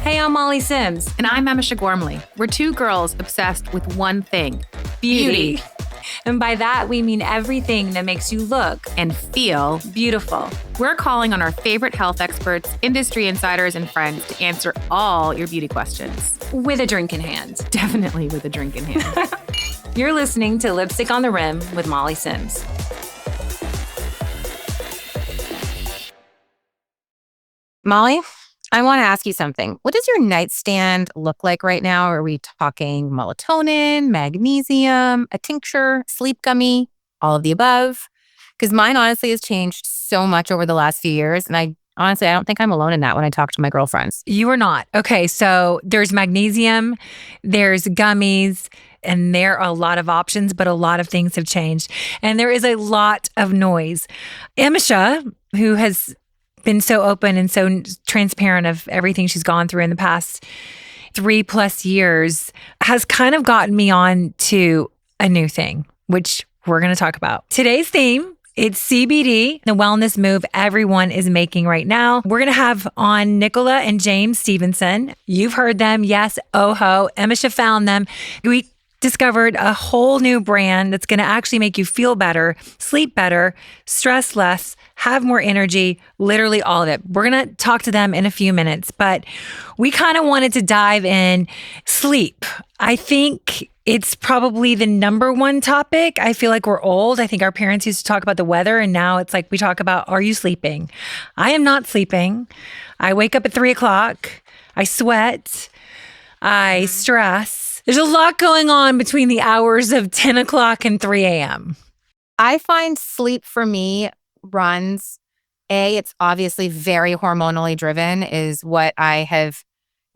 Hey, I'm Molly Sims. And I'm Emese Gormley. We're two girls obsessed with one thing, beauty. And by that, we mean everything that makes you look And feel. beautiful. We're calling on our favorite health experts, industry insiders, and friends to answer all your beauty questions. With a drink in hand. Definitely with a drink in hand. You're listening to Lipstick on the Rim with Molly Sims. Molly, I want to ask you something. What does your nightstand look like right now? Are we talking melatonin, magnesium, a tincture, sleep gummy, all of the above? Because mine honestly has changed so much over the last few years. And I don't think I'm alone in that when I talk to my girlfriends. You are not. Okay, so there's magnesium, there's gummies, and there are a lot of options, but a lot of things have changed. And there is a lot of noise. Emese, who has been so open and so transparent of everything she's gone through in the past 3+ years, has kind of gotten me on to a new thing, which we're going to talk about. Today's theme, it's CBD, the wellness move everyone is making right now. We're going to have on Nicola and James Stephenson. You've heard them. Yes, oHHo. Emese found them. We discovered a whole new brand that's going to actually make you feel better, sleep better, stress less, have more energy, literally all of it. We're going to talk to them in a few minutes, but we kind of wanted to dive in sleep. I think it's probably the number one topic. I feel like we're old. I think our parents used to talk about the weather, and now it's like we talk about, are you sleeping? I am not sleeping. I wake up at 3:00. I sweat. I stress. There's a lot going on between the hours of 10 o'clock and 3 a.m. I find sleep for me runs, it's obviously very hormonally driven is what I have,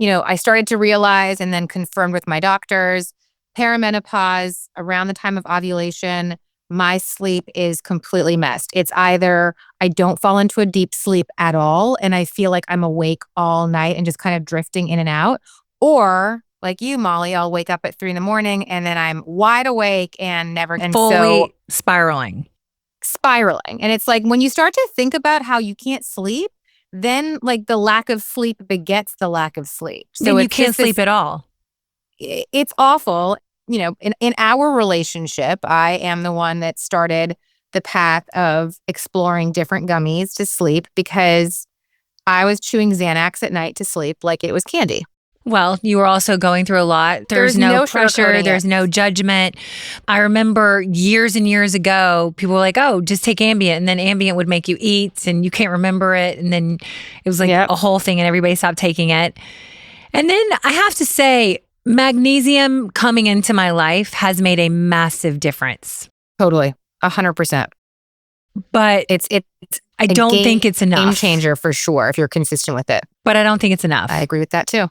I started to realize and then confirmed with my doctors. Perimenopause, around the time of ovulation, my sleep is completely messed. It's either I don't fall into a deep sleep at all and I feel like I'm awake all night and just kind of drifting in and out, or like you, Molly, I'll wake up at 3 a.m. and then I'm wide awake and never fully spiraling. And it's like when you start to think about how you can't sleep, then like the lack of sleep begets the lack of sleep. So then you can't sleep at all. It's awful. In our relationship, I am the one that started the path of exploring different gummies to sleep because I was chewing Xanax at night to sleep like it was candy. Well, you were also going through a lot. There's no pressure. There's no judgment. I remember years and years ago, people were like, oh, just take Ambient. And then Ambient would make you eat and you can't remember it. And then it was like a whole thing and everybody stopped taking it. And then I have to say, magnesium coming into my life has made a massive difference. Totally. 100%. But I don't think it's enough. Game changer for sure if you're consistent with it. But I don't think it's enough. I agree with that too.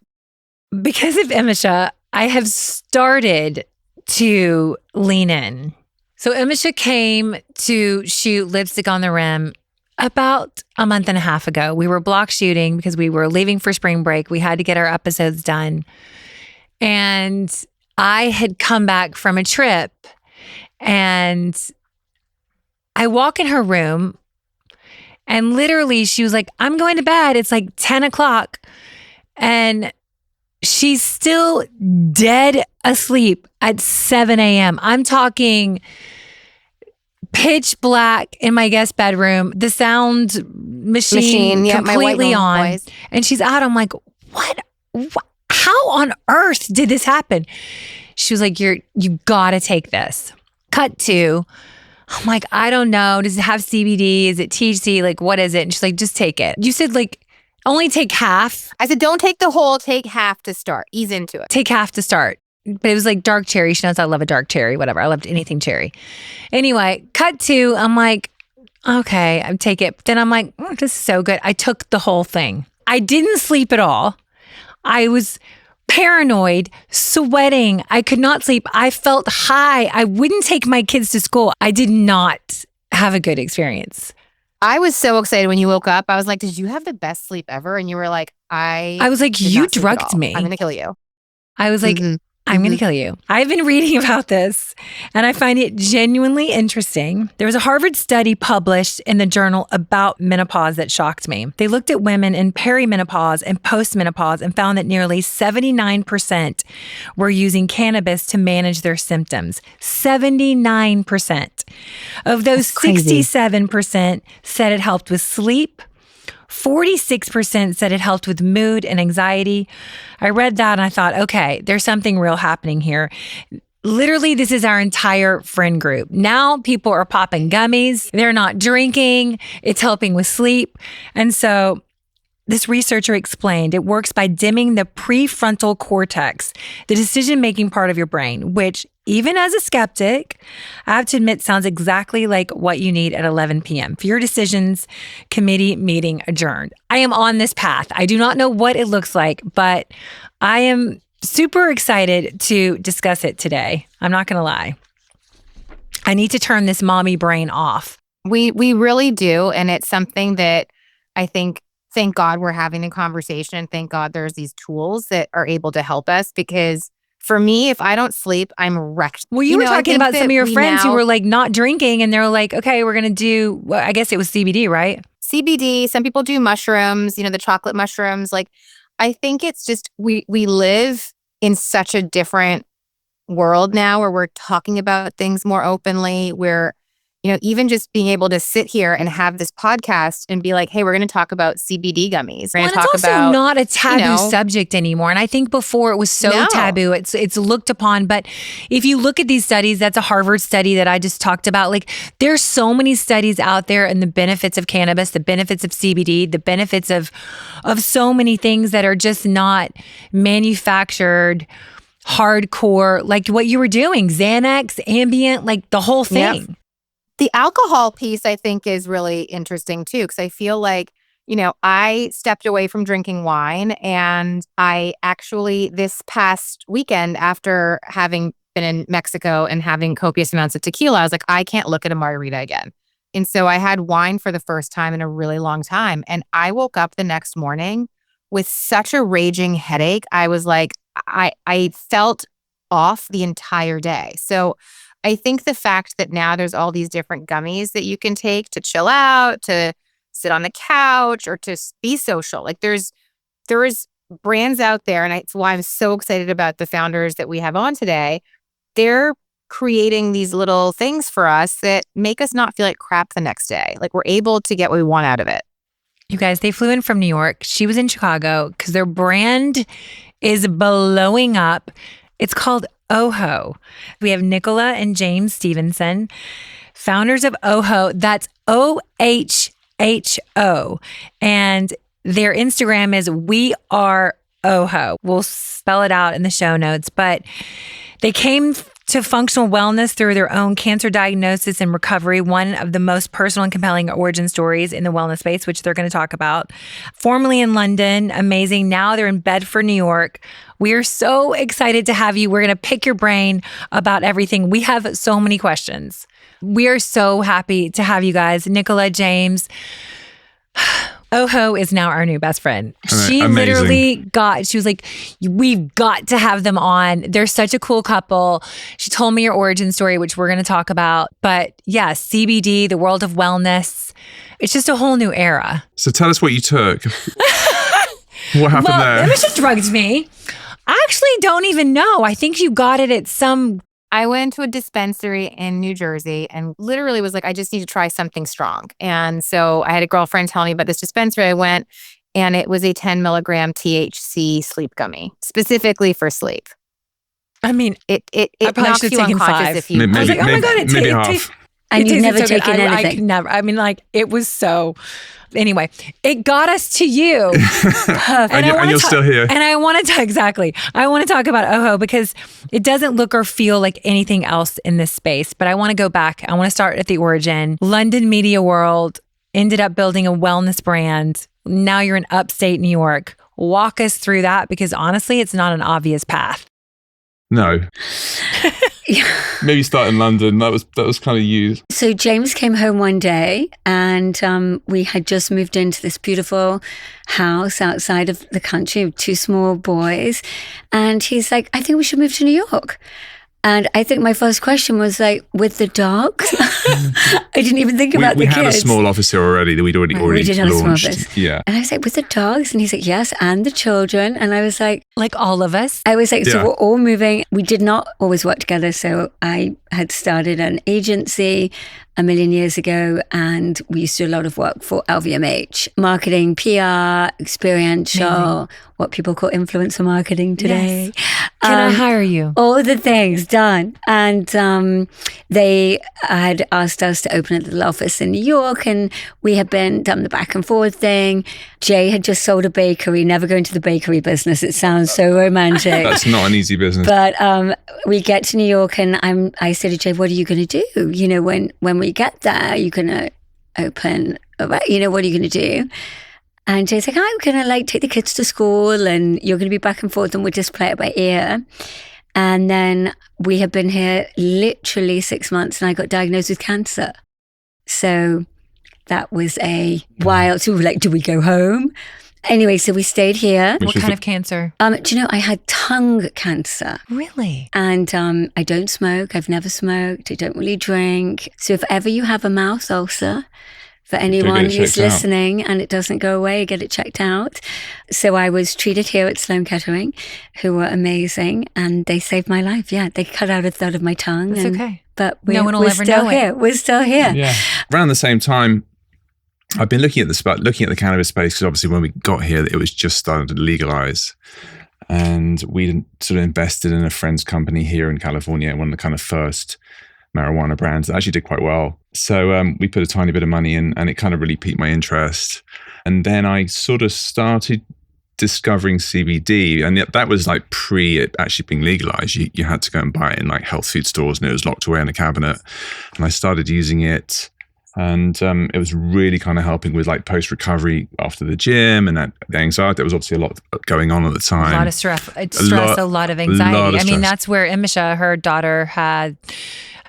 Because of Emese, I have started to lean in. So Emese came to shoot Lipstick on the Rim about a month and a half ago. We were block shooting because we were leaving for spring break. We had to get our episodes done. And I had come back from a trip and I walk in her room and literally she was like, I'm going to bed. It's like 10 o'clock. And she's still dead asleep at 7 a.m. I'm talking pitch black in my guest bedroom, the sound machine completely on. Noise. And she's out. I'm like, what? How on earth did this happen? She was like, you gotta take this. Cut to, I'm like, I don't know. Does it have CBD? Is it THC? Like, what is it? And she's like, just take it. You said like, only take half. I said, don't take the whole, take half to start. Ease into it. Take half to start. But it was like dark cherry. She knows I love a dark cherry, whatever. I loved anything cherry. Anyway, cut to, I'm like, okay, I take it. But then I'm like, this is so good. I took the whole thing. I didn't sleep at all. I was paranoid, sweating. I could not sleep. I felt high. I wouldn't take my kids to school. I did not have a good experience. I was so excited when you woke up. I was like, did you have the best sleep ever? And you were like, I was like, you drugged me. I'm going to kill you. I was like, I'm going to kill you. I've been reading about this and I find it genuinely interesting. There was a Harvard study published in the journal about menopause that shocked me. They looked at women in perimenopause and postmenopause and found that nearly 79% were using cannabis to manage their symptoms. 79%. Of those, 67% said it helped with sleep. 46% said it helped with mood and anxiety. I read that and I thought, okay, there's something real happening here. Literally, this is our entire friend group. Now people are popping gummies. They're not drinking. It's helping with sleep. And so this researcher explained it works by dimming the prefrontal cortex, the decision-making part of your brain, which even as a skeptic, I have to admit sounds exactly like what you need at 11 p.m. for your decisions committee meeting adjourned. I am on this path. I do not know what it looks like, but I am super excited to discuss it today. I'm not going to lie. I need to turn this mommy brain off. We really do. And it's something that I think, thank God we're having a conversation. Thank God there's these tools that are able to help us, because for me, if I don't sleep, I'm wrecked. Well, you were talking about some of your friends who were like not drinking and they're like, okay, we're going to do, well, I guess it was CBD, right? CBD. Some people do mushrooms, the chocolate mushrooms. Like, I think it's just, we live in such a different world now where we're talking about things more openly. We're, even just being able to sit here and have this podcast and be like, hey, we're going to talk about CBD gummies. We're going to talk it's also about not a taboo subject anymore. And I think before it was so taboo, it's looked upon. But if you look at these studies, that's a Harvard study that I just talked about. Like, there's so many studies out there and the benefits of cannabis, the benefits of CBD, the benefits of so many things that are just not manufactured, hardcore, like what you were doing, Xanax, Ambient, like the whole thing. Yep. The alcohol piece, I think, is really interesting too, because I feel like, I stepped away from drinking wine, and I actually, this past weekend, after having been in Mexico and having copious amounts of tequila, I was like, I can't look at a margarita again. And so I had wine for the first time in a really long time. And I woke up the next morning with such a raging headache. I was like, I felt off the entire day. So I think the fact that now there's all these different gummies that you can take to chill out, to sit on the couch, or to be social. Like, there is brands out there, and it's why I'm so excited about the founders that we have on today. They're creating these little things for us that make us not feel like crap the next day. Like, we're able to get what we want out of it. You guys, they flew in from New York. She was in Chicago because their brand is blowing up. It's called oHHo. We have Nicola and James Stephenson, founders of oHHo. That's oHHO. And their Instagram is We Are oHHo. We'll spell it out in the show notes. But they came to functional wellness through their own cancer diagnosis and recovery, one of the most personal and compelling origin stories in the wellness space, which they're going to talk about. Formerly in London, amazing. Now they're in Bedford, New York. We are so excited to have you. We're going to pick your brain about everything. We have so many questions. We are so happy to have you guys. Nicola, James. oHHo is now our new best friend. She literally she was like, we've got to have them on. They're such a cool couple. She told me your origin story, which we're going to talk about. But yeah, CBD, the world of wellness, it's just a whole new era. So tell us what you took. What happened there? Emese drugged me. I actually don't even know. I think you got it at some... I went to a dispensary in New Jersey and literally was like, I just need to try something strong. And so I had a girlfriend tell me about this dispensary. I went, and it was a 10 milligram THC sleep gummy, specifically for sleep. I mean, it knocks you unconscious if you... Maybe, I was like, oh my God, maybe half. And you've never taken anything. I mean, like, it was so... Anyway, it got us to you. and you're still here. And I want to talk about oHHo because it doesn't look or feel like anything else in this space. But I want to go back. I want to start at the origin. London media world, ended up building a wellness brand. Now you're in upstate New York. Walk us through that, because honestly, it's not an obvious path. No. Maybe start in London. That was kind of you. So James came home one day and we had just moved into this beautiful house outside of the country with 2 small boys. And he's like, I think we should move to New York. And I think my first question was like, with the dogs? I didn't even think about the kids. We had a small office here already that we'd already we did have launched. A small office. Yeah. And I was like, with the dogs? And he's like, yes, and the children. And I was like all of us? I was like, so we're all moving. We did not always work together. So I had started an agency a million years ago, and we used to do a lot of work for LVMH, marketing, PR, experiential, what people call influencer marketing today. Yes. Can I hire you? All the things done. And they had asked us to open a little office in New York, and we had been done the back and forth thing. Jay had just sold a bakery, never go into the bakery business. It sounds so romantic. That's not an easy business. But we get to New York, and I said to Jay, what are you going to do? You know, when we get there, you're going to open, you know, what are you going to do? And Jay's like, I'm going to take the kids to school, and you're going to be back and forth, and we'll just play it by ear. And then we have been here literally 6 months, and I got diagnosed with cancer. So that was a wild, so we were like, do we go home? Anyway, so we stayed here. What kind of cancer? Do you know, I had tongue cancer. Really? And I don't smoke. I've never smoked. I don't really drink. So if ever you have a mouth ulcer, for anyone who's listening and it doesn't go away, get it checked out. So I was treated here at Sloan Kettering, who were amazing, and they saved my life. Yeah, they cut out a third of my tongue. That's okay. But no one will ever know it. We're still here. Yeah. Around the same time, I've been looking at the cannabis space, because obviously when we got here, it was just starting to legalize. And we sort of invested in a friend's company here in California, one of the kind of first marijuana brands that actually did quite well. So we put a tiny bit of money in, and it kind of really piqued my interest. And then I sort of started discovering CBD, and that was like pre it actually being legalized. You had to go and buy it in like health food stores, and it was locked away in a cabinet. And I started using it. And it was really kind of helping with like post-recovery after the gym and the anxiety. There was obviously a lot going on at the time. A lot of stress, a lot of anxiety. I mean, that's where Emese, her daughter, had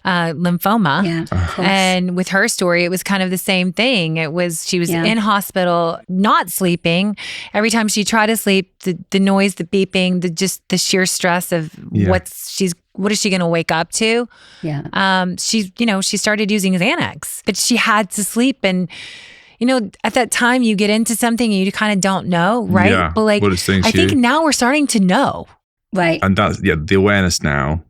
lymphoma. Yeah, and with her story, it was kind of the same thing. She was in hospital, not sleeping. Every time she tried to sleep, the noise, the beeping, the sheer stress of what is she going to wake up to? Yeah. She started using Xanax, but she had to sleep. And, at that time you get into something and you kind of don't know, right? Yeah. But I think now we're starting to know. Right. And that's, the awareness now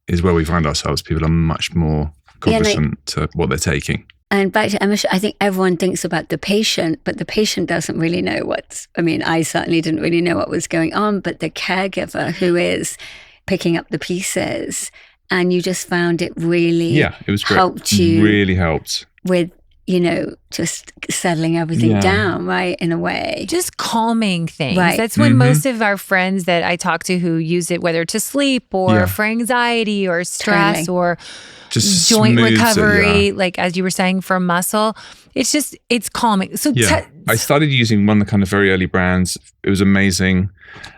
is where we find ourselves. People are much more cognizant to what they're taking. And back to Emese, I think everyone thinks about the patient, but the patient doesn't really know I certainly didn't really know what was going on, but the caregiver who is picking up the pieces, and you just found it really it was great. Helped you. Really helped. With, just settling everything down, right, in a way. Just calming things. Right. That's when most of our friends that I talk to who use it, whether to sleep or for anxiety or stress or just joint recovery, like as you were saying, for muscle, it's calming. So I started using one of the kind of very early brands. It was amazing.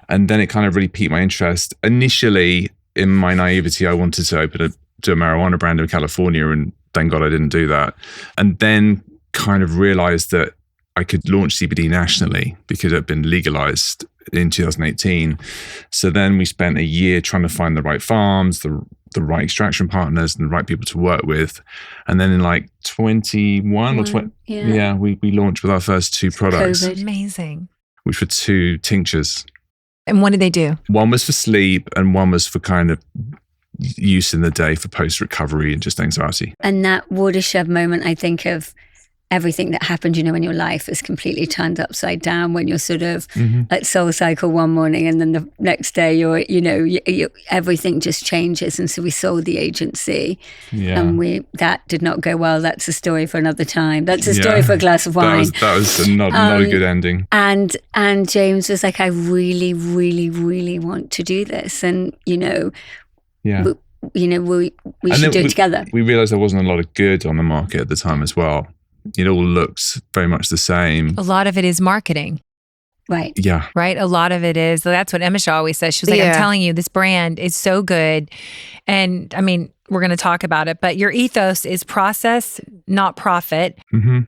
And then it kind of really piqued my interest. Initially, in my naivety, I wanted to do a marijuana brand in California, and thank God I didn't do that. And then kind of realized that I could launch CBD nationally because it had been legalized in 2018. So then we spent a year trying to find the right farms, the right extraction partners, and the right people to work with. And then in like 21 or 20, we launched with our first 2 products. COVID. Amazing. Which were 2 tinctures. And what did they do? One was for sleep, and one was for kind of use in the day for post-recovery and just anxiety. And that watershed moment, I think of everything that happened, when your life is completely turned upside down, when you're sort of at Soul Cycle one morning, and then the next day you're everything just changes. And so we sold the agency, and that did not go well. That's a story for another time. That's a story for a glass of wine. That was not a good ending. And James was like, I really, really, really want to do this, and we should do it together. We realized there wasn't a lot of good on the market at the time as well. It all looks very much the same. A lot of it is marketing. Right. Yeah. Right? A lot of it is. That's what Emese always says. She was like, I'm telling you, this brand is so good. And I mean, we're going to talk about it, but your ethos is process, not profit,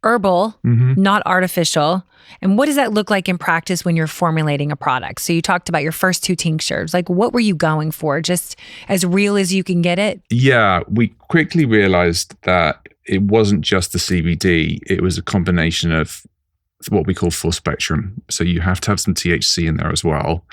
herbal, not artificial. And what does that look like in practice when you're formulating a product? So you talked about your first 2 tinctures. Like, what were you going for? Just as real as you can get it? Yeah. We quickly realized that it wasn't just the CBD. It was a combination of what we call full spectrum. So you have to have some THC in there as well.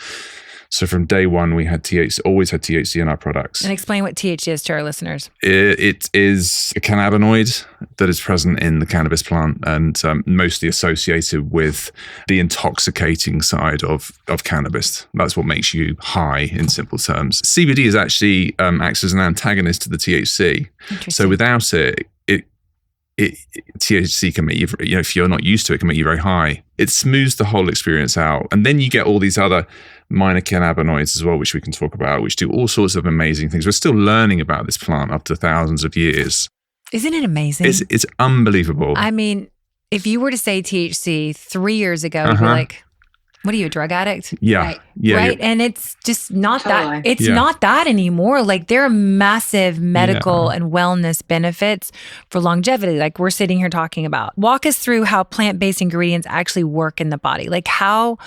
So from day one, we had always had THC in our products. And explain what THC is to our listeners. It is a cannabinoid that is present in the cannabis plant and mostly associated with the intoxicating side of cannabis. That's what makes you high in simple terms. CBD is actually acts as an antagonist to the THC. So without it, THC can make you, if you're not used to it, can make you very high. It smooths the whole experience out. And then you get all these other minor cannabinoids as well, which we can talk about, which do all sorts of amazing things. We're still learning about this plant after thousands of years. Isn't it amazing? It's unbelievable. I mean, if you were to say THC 3 years ago, you'd be like, what are you, a drug addict? Yeah. Right. Yeah. Right. And it's just not Totally. that. It's not that anymore. Like, there are massive medical and wellness benefits for longevity, like we're sitting here talking about. Walk us through how plant-based ingredients actually work in the body. Like how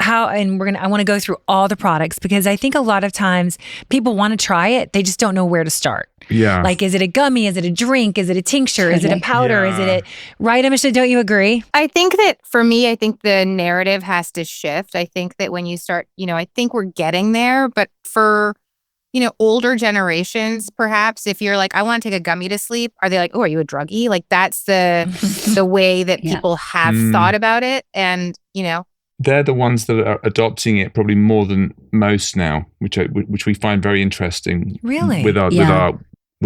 and I want to go through all the products, because I think a lot of times people want to try it. They just don't know where to start. Yeah. Like, is it a gummy? Is it a drink? Is it a tincture? Is it a powder? Yeah. Is it right, Emese? Don't you agree? I think that for me, I think the narrative has to shift. I think that when you start, I think we're getting there, but for, older generations, perhaps if you're like, I want to take a gummy to sleep, are they like, oh, are you a druggie? Like, that's the way that people have thought about it. And, they're the ones that are adopting it probably more than most now, which we find very interesting. Really? With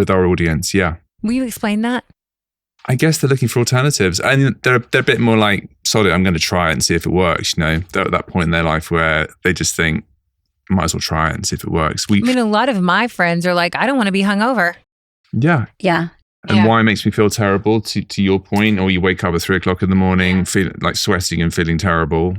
our audience, yeah. Will you explain that? I guess they're looking for alternatives, and they're a bit more like, sorry, I'm going to try it and see if it works. They're at that point in their life where they just think, might as well try it and see if it works. I mean, a lot of my friends are like, I don't want to be hungover. Yeah. Yeah. And why it makes me feel terrible, to your point, or you wake up at 3:00 in the morning, feeling like sweating and feeling terrible,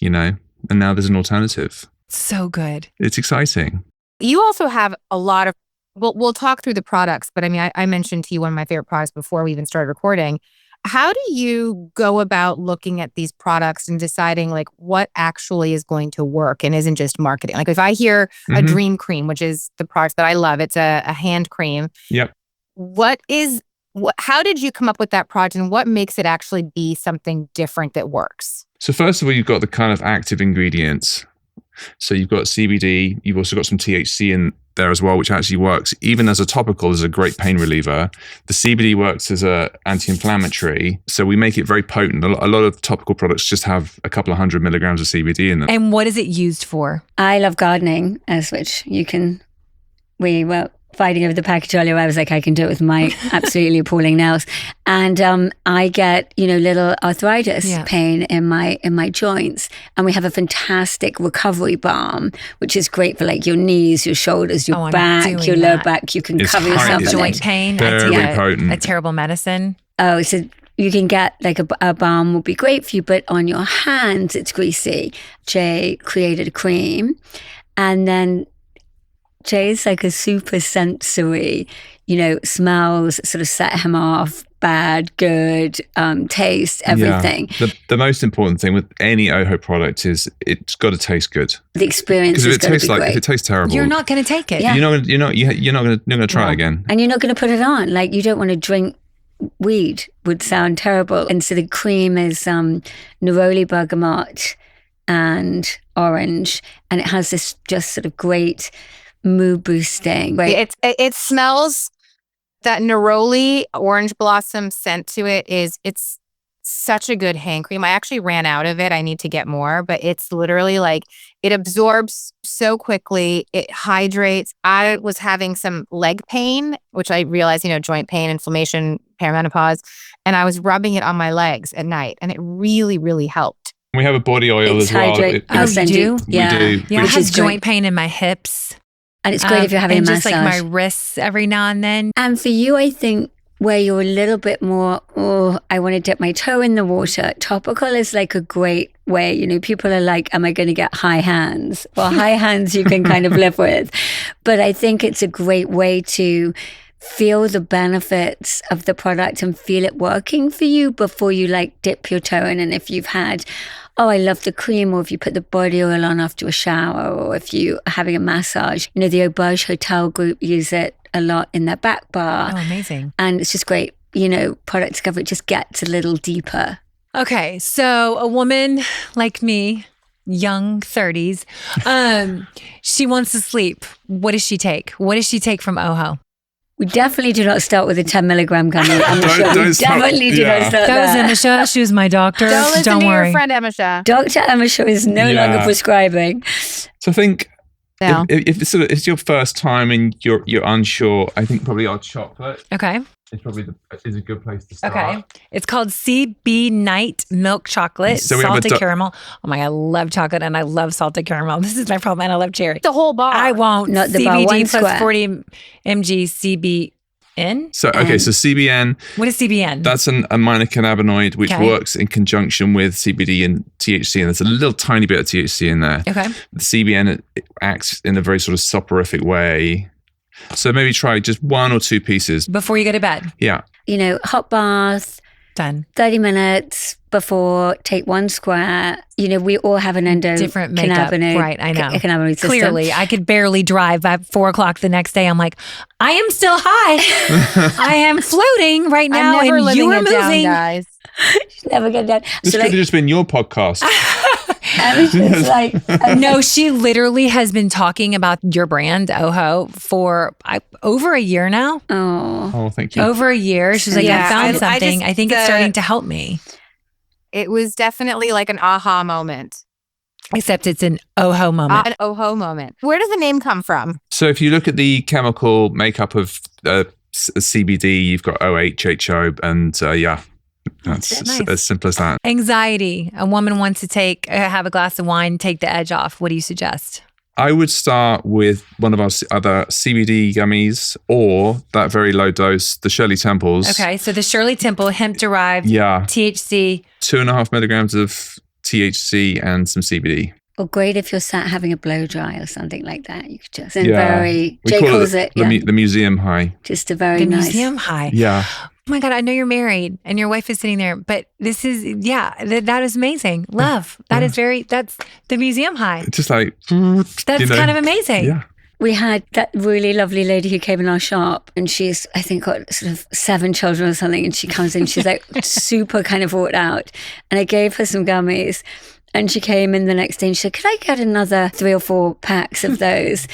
and now there's an alternative. So good. It's exciting. You also have a lot of, we'll talk through the products, but I mean, I mentioned to you one of my favorite products before we even started recording. How do you go about looking at these products and deciding like what actually is going to work and isn't just marketing? Like, if I hear a Dream Cream, which is the product that I love, it's a hand cream. Yep. How did you come up with that product, and what makes it actually be something different that works? So first of all, you've got the kind of active ingredients. So you've got CBD, you've also got some THC in there as well, which actually works even as a topical, as a great pain reliever. The CBD works as an anti-inflammatory. So we make it very potent. A lot of topical products just have a couple of 100 milligrams of CBD in them. And what is it used for? I love gardening, as which we were fighting over the package earlier. I was like, I can do it with my absolutely appalling nails. And I get, little arthritis pain in my joints. And we have a fantastic recovery balm, which is great for like your knees, your shoulders, your back, your lower back. You can cover yourself in joint pain. Very potent. A terrible medicine. Oh, so you can get like a balm will be great for you, but on your hands, it's greasy. Jay created a cream, and then Jay's like a super sensory, smells sort of set him off, bad, good, taste, everything. Yeah. The most important thing with any oHHo product is it's got to taste good. The experience is going to be great. If it tastes terrible, you're not going to take it. Yeah. You're not going to try it again. And you're not going to put it on. Like, you don't want to drink weed, would sound terrible. And so the cream is neroli bergamot and orange, and it has this just sort of great mood boosting. Right? It smells, that neroli orange blossom scent to it it's such a good hand cream. I actually ran out of it. I need to get more, but it's literally like, it absorbs so quickly. It hydrates. I was having some leg pain, which I realized, joint pain, inflammation, perimenopause, and I was rubbing it on my legs at night, and it really, really helped. We have a body oil as well. You do? Yeah. We do. Yeah, I have joint pain in my hips. And it's great if you're having a massage. Just like my wrists every now and then. And for you, I think where you're a little bit more, oh, I want to dip my toe in the water, topical is like a great way. You know, people are like, am I going to get high hands? Well, high hands you can kind of live with. But I think it's a great way to feel the benefits of the product and feel it working for you before you like dip your toe in. And if you've had, oh, I love the cream, or if you put the body oil on after a shower, or if you are having a massage, you know, the oHHo's Hotel group use it a lot in their back bar. Oh, amazing. And it's just great, you know, product discovery just gets a little deeper. Okay, so a woman like me, young 30s, she wants to sleep. What does she take? What does she take from oHHo? We definitely do not start with a 10 milligram gummy. I'm sure. Don't We start- definitely do not yeah. start That was there. Emese. She was my doctor. Don't listen Don't to worry. your friend Emese. Dr. Emese is no Yeah. longer prescribing. So I think No. if it's your first time and you're unsure, I think probably our chocolate Okay. is a good place to start. Okay. It's called CB Night Milk Chocolate, So we have a salted do- caramel. Oh my God, I love chocolate and I love salted caramel. This is my problem. And I love cherry. The whole bar. I won't. Not the bar, CBD one plus square. 40 mg CBN. So so CBN, What is CBN? that's a minor cannabinoid which Okay. works in conjunction with CBD and THC, and there's a little tiny bit of THC in there. Okay. The CBN it acts in a very sort of soporific way. So maybe try just 1 or 2 pieces. Before you go to bed. Yeah. You know, hot bath, Done. 30 minutes before, take 1 square. You know, we all have an Different makeup. Right, I know. Cannabinoid system. Clearly, I could barely drive at 4 o'clock the next day. I'm like, I am still high. I am floating right now, I'm never and living you are it down, moving. guys. Never get done. This So could have like, just been your podcast. everything's like, No, she literally has been talking about your brand, oHHo, for over a year now. oh, Oh, thank you. Over a year. She's like, Yeah, I found I something. just- I think it's the- starting to help me. It was definitely like an aha moment. Except it's an oHHo moment. An oHHo moment. Where does the name come from? So if you look at the chemical makeup of CBD, you've got oHHO, and that's Nice. as simple as that. Anxiety. A woman wants to have a glass of wine, take the edge off. What do you suggest? I would start with one of our other CBD gummies or that very low dose, the Shirley Temples. Okay, so the Shirley Temple hemp derived Yeah, THC. 2.5 milligrams of THC and some CBD. or great if you're sat having a blow dry or something like that. You could just, and Yeah. very, We Jay call calls it, the, yeah, the museum high. just a very The nice. museum high. Yeah. Oh my God, I know you're married and your wife is sitting there, but this is, that is amazing. Love. That's the museum high. It's just like, That's you know, kind of amazing. yeah. We had that really lovely lady who came in our shop, and she's, I think, got sort of 7 children or something. And she comes in, she's like super kind of wrought out. And I gave her some gummies, and she came in the next day and she said, could I get another 3 or 4 packs of those?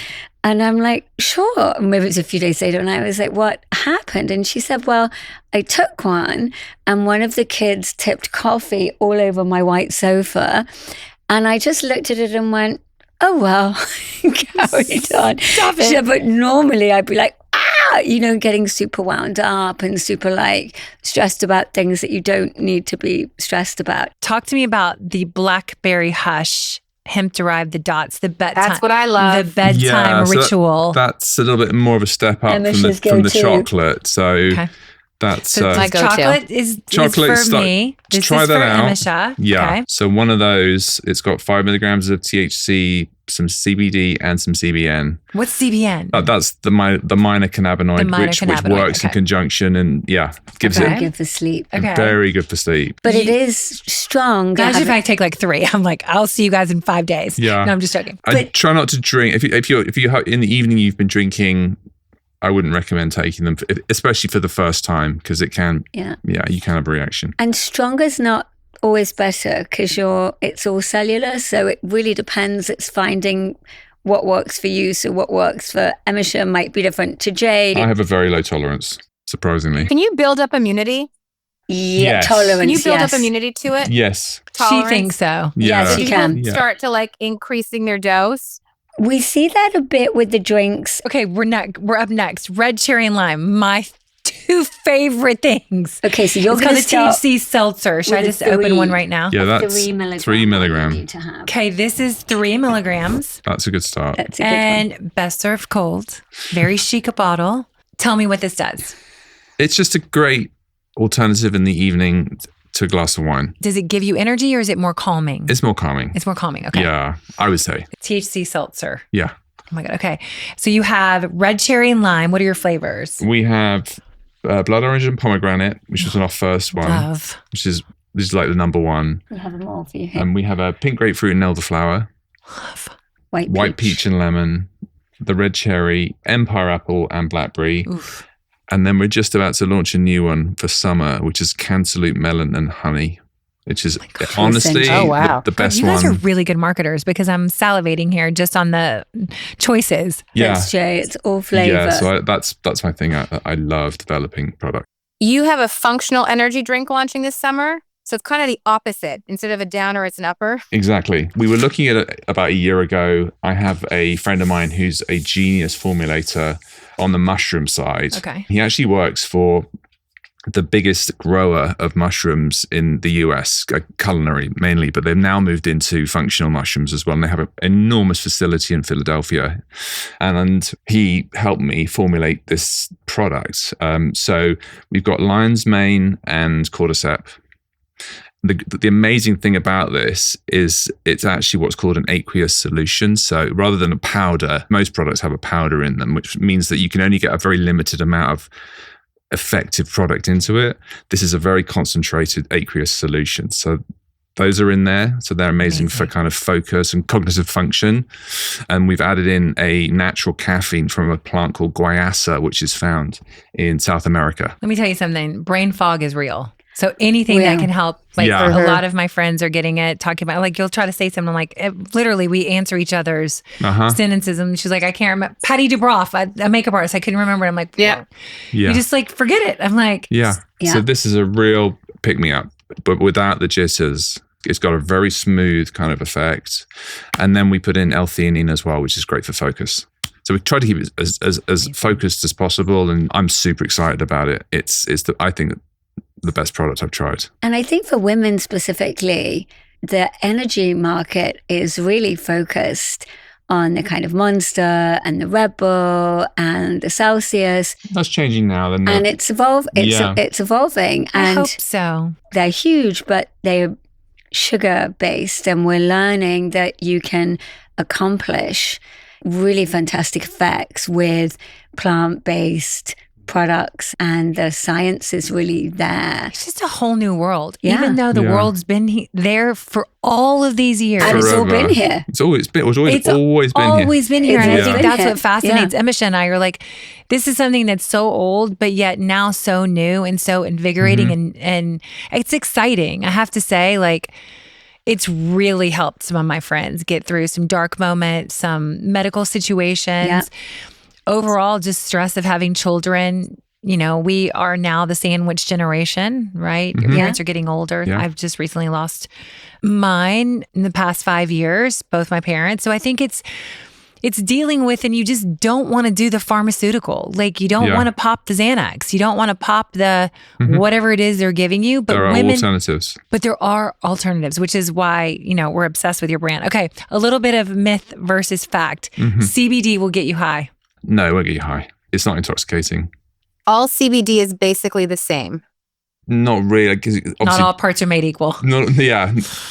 And I'm like, sure. Maybe it was a few days later. And I was like, what happened? And she said, well, I took one and one of the kids tipped coffee all over my white sofa. And I just looked at it and went, oh, well, carried on. Stop She it. said, but normally I'd be like, you know, getting super wound up and super like stressed about things that you don't need to be stressed about. Talk to me about the Blackberry Hush hemp derived, the dots, the bedtime. That's what I love. The bedtime Yeah, so ritual. That's a little bit more of a step up Emese's from the go-to. chocolate. So Okay. that's so my go-to. chocolate is Chocolate for me. This try is that for out. Emese. Yeah. Okay. So one of those, it's got 5 milligrams of THC, some CBD, and some CBN. What's CBN? That's the minor cannabinoid, The minor which cannabinoid, works in okay. conjunction and gives Okay. it Good for sleep. Okay. very good for sleep. But it is strong. Imagine if I take like 3. I'm like, I'll see you guys in 5 days. Yeah. No, I'm just joking. I try not to drink if you in the evening you've been drinking. I wouldn't recommend taking them, especially for the first time, because it can. Yeah. Yeah, you can have a reaction. And stronger's not always better because it's all cellular. So it really depends. It's finding what works for you. So what works for Emese might be different to Jade. I have a very low tolerance, surprisingly. Can you build up immunity? Yeah, Yes. tolerance. Can you build yes. up immunity to it? Yes. Tolerance? She thinks so. Yeah. Yes, you People can. Yeah. start to like increasing their dose. We see that a bit with the drinks. Okay, we're up next. Red cherry and lime. My 2 favorite things. Okay, so you're It's going called to the start THC seltzer. Should I with just the open 3. one right now? Yeah, that's 3 milligrams. 3 milligram. You need to have. Okay, this is 3 milligrams That's a good start. That's a good one. and best served cold. Very chic a bottle. Tell me what this does. It's just a great alternative in the evening to a glass of wine. Does it give you energy or is it more calming? It's more calming. It's more calming. Okay. Yeah, I would say. THC seltzer. Yeah. Oh my God. Okay. So you have red cherry and lime. What are your flavors? We have blood orange and pomegranate, which was our first one. Love. This is like the number one. We have them all for you here. And we have a pink grapefruit and elderflower, Love. White peach and lemon, the red cherry, empire apple and blackberry. Oof. And then we're just about to launch a new one for summer, which is cantaloupe, melon and honey, which is honestly Oh, wow. the best You guys one. are really good marketers because I'm salivating here just on the choices. Yeah. Thanks, Jay. It's all flavor. Yeah, so that's my thing. I love developing product. You have a functional energy drink launching this summer. So it's kind of the opposite. Instead of a downer, it's an upper. Exactly. We were looking at it about a year ago. I have a friend of mine who's a genius formulator on the mushroom side. Okay. He actually works for the biggest grower of mushrooms in the US, culinary mainly, but they've now moved into functional mushrooms as well. And they have an enormous facility in Philadelphia. And he helped me formulate this product. So we've got lion's mane and cordyceps. The amazing thing about this is it's actually what's called an aqueous solution. So rather than a powder, most products have a powder in them, which means that you can only get a very limited amount of effective product into it. This is a very concentrated aqueous solution. So those are in there. So they're amazing for kind of focus and cognitive function. And we've added in a natural caffeine from a plant called guayasa, which is found in South America. Let me tell you something. Brain fog is real. So anything Yeah. that can help, like Yeah. a lot of my friends are getting it, talking about, like, you'll try to say something like, literally, we answer each other's sentences. And she's like, I can't remember. Patty DeBroff, a makeup artist. I couldn't remember. I'm like, Yeah. Yeah. You just like, forget it. I'm like, Yeah. Yeah. So this is a real pick me up, but without the jitters. It's got a very smooth kind of effect. And then we put in L-theanine as well, which is great for focus. So we try to keep it as focused as possible. And I'm super excited about it. I think the best product I've tried. And I think for women specifically, the energy market is really focused on the kind of Monster and the Red Bull and the Celsius. That's changing now. And it's evolving. I And hope so. they're huge, but they're sugar-based. And we're learning that you can accomplish really fantastic effects with plant-based products, and the science is really there. It's just a whole new world. Yeah. Even though the world's been there for all of these years. And it's all Forever. been here. It's always been It's here. been here. And I It's think been that's here. what fascinates Yeah. Emese and I are like, this is something that's so old, but yet now so new and so invigorating and it's exciting. I have to say, like, it's really helped some of my friends get through some dark moments, some medical situations. Yeah. Overall, just stress of having children. You know, we are now the sandwich generation, right? Your parents are getting older. Yeah. I've just recently lost mine in the past 5 years, both my parents. So I think it's dealing with, and you just don't want to do the pharmaceutical. Like, you don't want to pop the Xanax. You don't want to pop the whatever it is they're giving you. But There are women, alternatives. but there are alternatives, which is why, you know, we're obsessed with your brand. Okay, a little bit of myth versus fact. CBD will get you high. No, it won't get you high. It's not intoxicating. All CBD is basically the same. Not really. 'Cause Not obviously, all parts are made equal.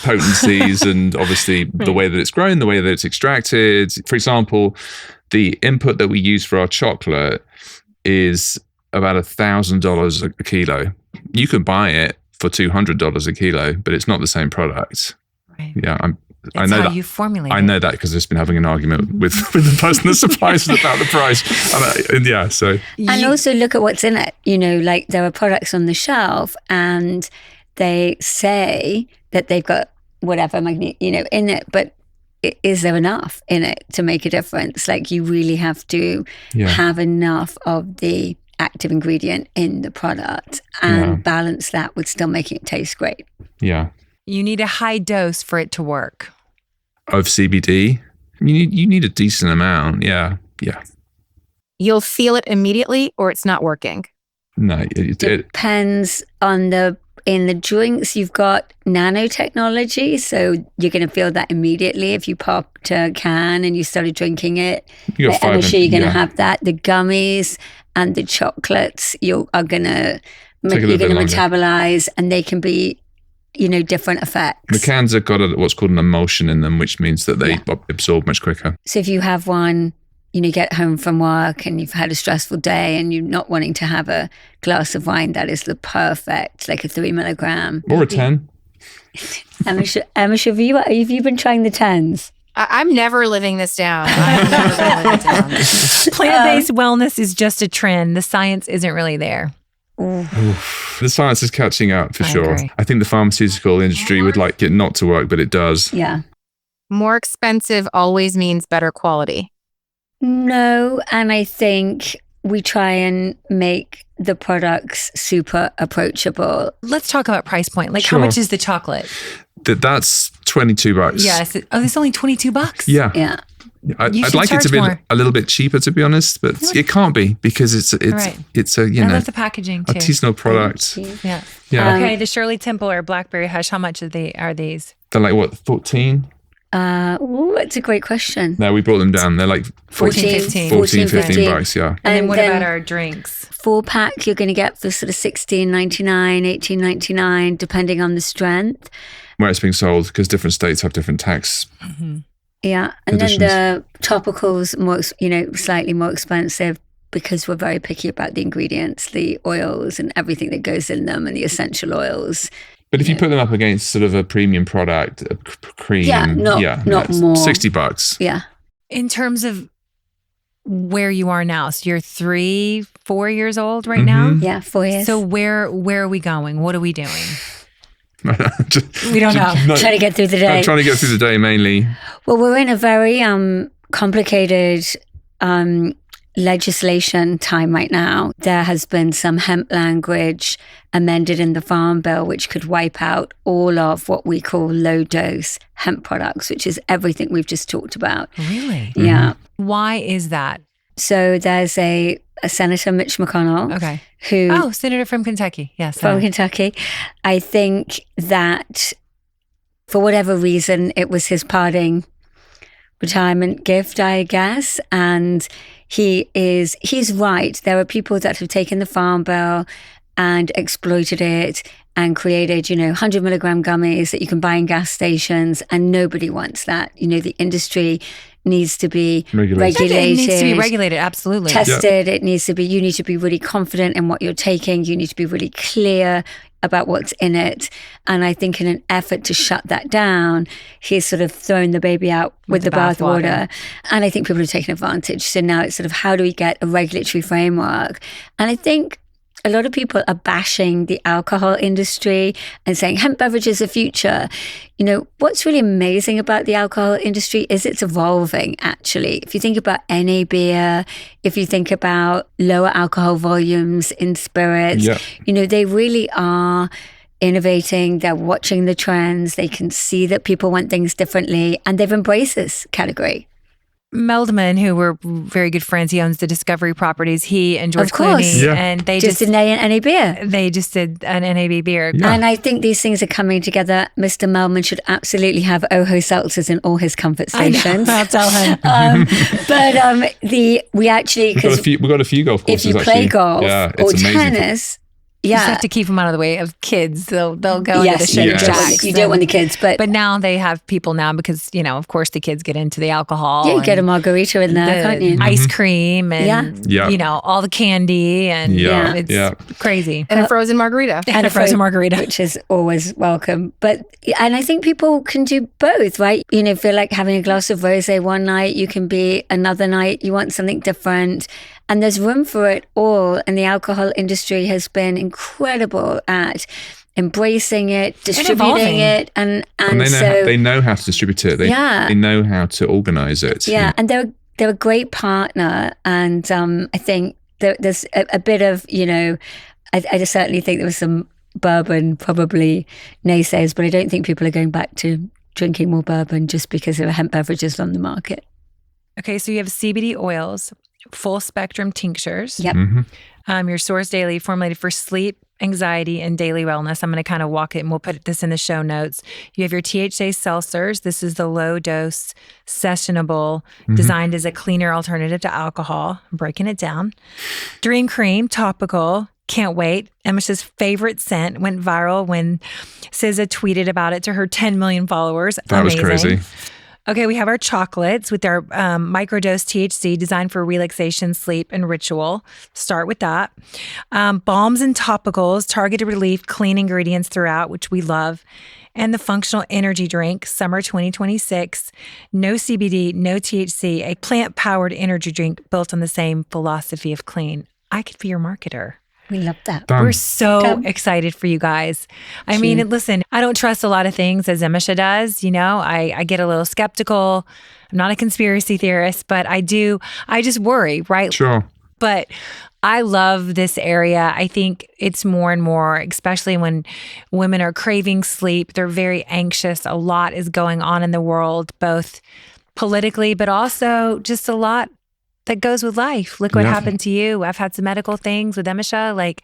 potencies and obviously the way that it's grown, the way that it's extracted. For example, the input that we use for our chocolate is about $1,000 a kilo. You can buy it for $200 a kilo, but it's not the same product. Right. Yeah, I It's know how that. you formulate I it. know that because I've just been having an argument with the person that supplies it about the price. And yeah, so And also look at what's in it. You know, like there are products on the shelf and they say that they've got whatever in it, but is there enough in it to make a difference? Like, you really have to have enough of the active ingredient in the product and balance that with still making it taste great. yeah. You need a high dose for it to work. Of CBD, you need a decent amount. Yeah. You'll feel it immediately or it's not working. No, it Depends on in the drinks, you've got nanotechnology, so you're going to feel that immediately if you popped a can and you started drinking it. you got The energy, you're going to yeah. have that. The gummies and the chocolates you're going to Take a little bit longer. metabolize, and they can be, different effects. The cans have got what's called an emulsion in them, which means that they absorb much quicker. So if you have one, get home from work and you've had a stressful day and you're not wanting to have a glass of wine, that is the perfect, like a 3 milligram. Or a 10. Emma, have you been trying the 10s? I'm never living this down. I'm never gonna live it down. Plant-based wellness is just a trend. The science isn't really there. Oof. The science is catching up for sure. agree. I think the pharmaceutical industry would like it not to work, but it does. Yeah. More expensive always means better quality. No, and I think we try and make the products super approachable. Let's talk about price point. Like, Sure. how much is the chocolate? That's $22. Yes. Oh, it's only $22. Yeah. Yeah. You I'd should like it to charge be more. a little bit cheaper, to be honest, but it can't be because it's Right. it's a I love the package,ing too. artisanal product. Yeah. Yeah, Okay, the Shirley Temple or Blackberry Hush, how much are these? they're like what 14? That's a great question. No, we brought them down. They're like 14, 15. 14, 15 bucks. Yeah, And then what then about our drinks? 4-pack, you're going to get for sort of $16.99, $18.99, depending on the strength. where it's being sold because different states have different tax. Yeah, and Additions. then the topicals, slightly more expensive because we're very picky about the ingredients, the oils and everything that goes in them, and the essential oils. But if you put them up against sort of a premium product, a cream, Not it's more. $60. Yeah. In terms of where you are now, so you're 3-4 years old right now. Yeah, 4 years. So where are we going? What are we doing? Just- We don't know. no, trying to get through the day. I'm trying to get through the day mainly. Well, we're in a very complicated legislation time right now. There has been some hemp language amended in the Farm Bill, which could wipe out all of what we call low-dose hemp products, which is everything we've just talked about. Really? Yeah. Why is that? So there's a Senator Mitch McConnell Okay. who Oh, Senator from Kentucky. Yes. from Kentucky. I think that for whatever reason, it was his parting retirement gift, I guess. And he's right. There are people that have taken the Farm Bill and exploited it and created, 100 milligram gummies that you can buy in gas stations. And nobody wants that. The industry needs to be regulated. It needs to be regulated. Absolutely. Tested. It needs to be, you need to be really confident in what you're taking. You need to be really clear about what's in it. And I think in an effort to shut that down, he's sort of thrown the baby out with the bathwater. And I think people have taken advantage. So now it's sort of, how do we get a regulatory framework? And I think a lot of people are bashing the alcohol industry and saying hemp beverages are future. What's really amazing about the alcohol industry is it's evolving, actually. If you think about NA beer, if you think about lower alcohol volumes in spirits, they really are innovating. They're watching the trends. They can see that people want things differently, and they've embraced this category. Meldman, who were very good friends, he owns the Discovery Properties. He and George Of course. Clooney, Yeah. and they Just just an NA beer. they just did an NAB beer. Yeah. And I think these things are coming together. Mr. Meldman should absolutely have oHho seltzers in all his comfort stations. I'll tell him. But we actually, We've got a few golf if courses. you play actually. golf yeah, or it's amazing. tennis, You just have to keep them out of the way of kids. They'll go into the yes, sugar Yes. jacks. you don't want the kids, but But now they have people now because, of course, the kids get into the alcohol. yeah, you get a and margarita in there, the can't you? ice cream and, Yeah. all the candy. And Yeah. it's Yeah. crazy. And a frozen margarita. And a frozen margarita. which is always welcome. And I think people can do both, right? Feel like having a glass of rosé one night, you can be another night, you want something different. And there's room for it all. And the alcohol industry has been incredible at embracing it, distributing it. And they know how to distribute it. They know how to organize it. Yeah, and they're a great partner. And I think there's a bit of, I just certainly think there was some bourbon, probably naysayers, but I don't think people are going back to drinking more bourbon just because there are hemp beverages on the market. Okay, so you have CBD oils, full spectrum tinctures. Yep. Your Source Daily, formulated for sleep, anxiety, and daily wellness. I'm going to kind of walk it, and we'll put this in the show notes. You have your THC seltzers. This is the low dose, sessionable, designed as a cleaner alternative to alcohol. I'm breaking it down. Dream Cream, topical. Can't wait. Emese's favorite scent went viral when SZA tweeted about it to her 10 million followers. That was crazy. Okay, we have our chocolates with our microdose THC designed for relaxation, sleep, and ritual. Start with that. Balms and topicals, targeted relief, clean ingredients throughout, which we love. And the functional energy drink, summer 2026. No CBD, no THC, a plant-powered energy drink built on the same philosophy of clean. I could be your marketer. We love that. We're so excited for you guys. I mean, listen, I don't trust a lot of things as Emese does. You know, I get a little skeptical. I'm not a conspiracy theorist, but I just worry, right? Sure. But I love this area. I think it's more and more, especially when women are craving sleep. They're very anxious. A lot is going on in the world, both politically, but also just a lot that goes with life. Look what happened to you. I've had some medical things with Emese. Like,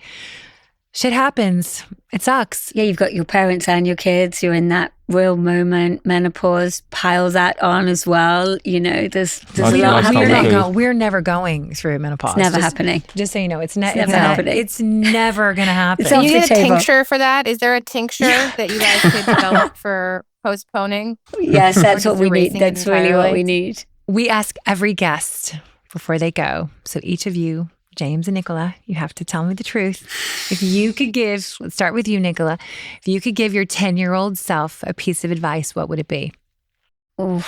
shit happens. It sucks. Yeah, you've got your parents and your kids. You're in that real moment. Menopause piles that on as well. You know, there's a lot happening. We're never going through menopause. It's never happening. Just so you know, it's never happening. It's never going to happen. It's off you the get a table. tincture for that? Is there a tincture that you guys could develop for postponing? Yes, that's what we need. erasing it That's really what entirely? we need. We ask every guest before they go. So each of you, James and Nicola, you have to tell me the truth. If you could give, let's start with you, Nicola. If you could give your 10-year-old self a piece of advice, what would it be? Oh,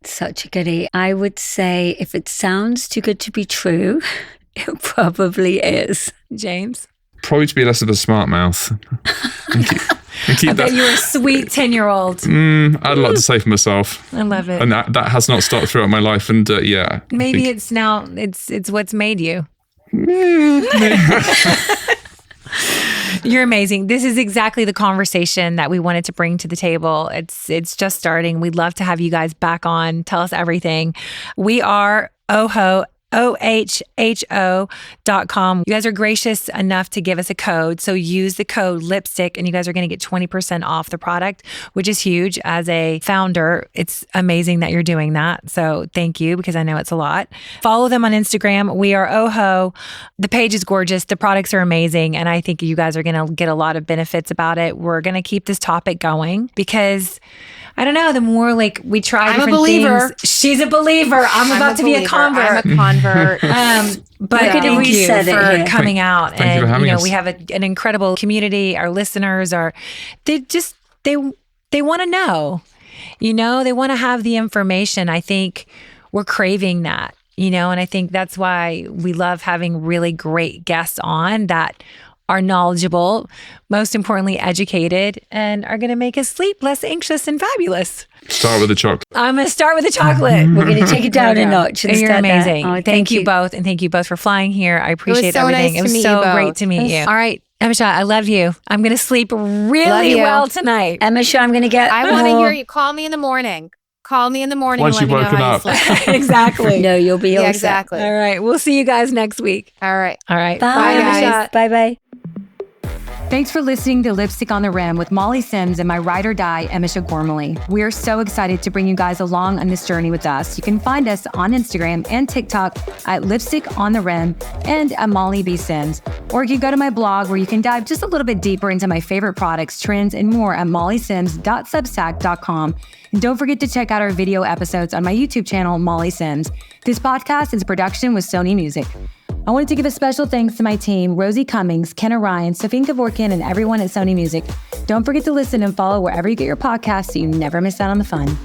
such a goodie. I would say if it sounds too good to be true, it probably is. James? Probably to be less of a smart mouth. And keep I that. bet you're a sweet 10-year-old. I had a lot to say for myself. I love it. And that has not stopped throughout my life. And Maybe it's now, it's what's made you. You're amazing. This is exactly the conversation that we wanted to bring to the table. It's just starting. We'd love to have you guys back on. Tell us everything. We are oHHo. oHHo.com. You guys are gracious enough to give us a code. So use the code lipstick and you guys are going to get 20% off the product, which is huge. As a founder, it's amazing that you're doing that. So thank you, because I know it's a lot. Follow them on Instagram. We are oHHo. The page is gorgeous. The products are amazing. And I think you guys are going to get a lot of benefits about it. We're going to keep this topic going because I don't know, the more like we try I'm a different believer. things. She's a believer. I'm about to be a convert. I'm a convert. But you thank you said it for here. coming out. Thank you for having us. We have an incredible community. Our listeners they want to know, they want to have the information. I think we're craving that, and I think that's why we love having really great guests on that are knowledgeable, most importantly, educated, and are going to make us sleep less anxious and fabulous. Start with the chocolate. I'm going to start with the chocolate. We're going to take it down a notch. You're amazing. Oh, thank you both. And thank you both for flying here. I appreciate so everything. nice It was to meet so you both. great to meet you. All right, Emese, I love you. I'm going to sleep really you. well tonight. Emese, I'm going to get I want to more- hear you. Call me in the morning. Call me in the morning. Once and let you've me know woken how you up. slept. Exactly. No, you'll be all Yeah, set. exactly. All right. We'll see you guys next week. All right. All right. Bye, guys. Bye-bye. Thanks for listening to Lipstick on the Rim with Molly Sims and my ride or die, Emese Gormley. We are so excited to bring you guys along on this journey with us. You can find us on Instagram and TikTok at Lipstick on the Rim and at Molly B. Sims. Or you can go to my blog where you can dive just a little bit deeper into my favorite products, trends, and more at mollysims.substack.com. And don't forget to check out our video episodes on my YouTube channel, Molly Sims. This podcast is a production with Sony Music. I wanted to give a special thanks to my team, Rosie Cummings, Kenna Ryan, Safin Kevorkian, and everyone at Sony Music. Don't forget to listen and follow wherever you get your podcasts so you never miss out on the fun.